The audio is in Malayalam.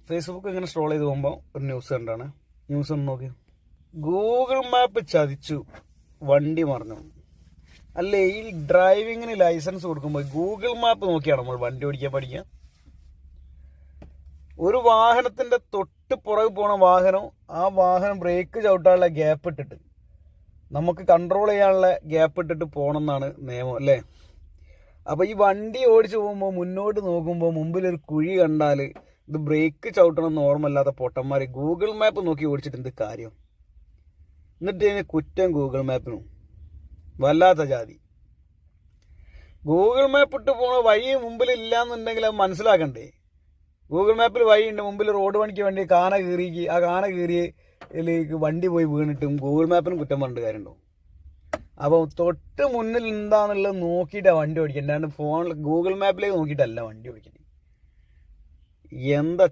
ഫേസ്ബുക്ക് ഇങ്ങനെ സ്ക്രോൾ ചെയ്ത് പോകുമ്പോൾ ഒരു ന്യൂസ് കണ്ടാണ്. ന്യൂസ് ഒന്ന് നോക്കി. ഗൂഗിൾ മാപ്പ് ചതിച്ചു, വണ്ടി മറിഞ്ഞു. അല്ലേ, ഈ ഡ്രൈവിങ്ങിന് ലൈസൻസ് കൊടുക്കുമ്പോൾ ഗൂഗിൾ മാപ്പ് നോക്കിയാണ് നമ്മൾ വണ്ടി ഓടിക്കാൻ പഠിക്കുക. ഒരു വാഹനത്തിന്റെ തൊട്ട് പുറകെ പോണ വാഹനം, ആ വാഹനം ബ്രേക്ക് ചവിട്ടാനുള്ള ഗ്യാപ്പ് ഇട്ടിട്ട്, നമുക്ക് കൺട്രോൾ ചെയ്യാനുള്ള ഗ്യാപ്പ് ഇട്ടിട്ട് പോകണം എന്നാണ് നിയമം, അല്ലേ? അപ്പൊ ഈ വണ്ടി ഓടിച്ചു പോകുമ്പോൾ മുന്നോട്ട് നോക്കുമ്പോൾ മുമ്പിലൊരു കുഴി കണ്ടാൽ ഇത് ബ്രേക്ക് ചവിട്ടണമെന്ന് ഓർമ്മല്ലാത്ത പൊട്ടന്മാർ ഗൂഗിൾ മാപ്പ് നോക്കി ഓടിച്ചിട്ട് എന്ത് കാര്യം? എന്നിട്ട് ഇതിന് കുറ്റം ഗൂഗിൾ മാപ്പിനും. വല്ലാത്ത ജാതി. ഗൂഗിൾ മാപ്പ് ഇട്ട് പോണ വഴി മുമ്പിൽ ഇല്ലാന്നുണ്ടെങ്കിൽ അത് മനസ്സിലാക്കണ്ടേ? ഗൂഗിൾ മാപ്പിൽ വഴിയുണ്ട്, മുമ്പിൽ റോഡ് പണിക്ക് വേണ്ടി കാന കീറിക്ക്, ആ കാന കീറിയിലേക്ക് വണ്ടി പോയി വീണിട്ടും ഗൂഗിൾ മാപ്പിനും കുറ്റം പറഞ്ഞിട്ട് കാര്യമുണ്ടോ? അപ്പോൾ തൊട്ട് മുന്നിൽ എന്താണെന്നുള്ളത് നോക്കിയിട്ടാണ് വണ്ടി ഓടിക്കേണ്ടത്. ഫോണിൽ ഗൂഗിൾ മാപ്പിലേക്ക് നോക്കിയിട്ടല്ല വണ്ടി ഓടിക്കേണ്ടത്. എന്താ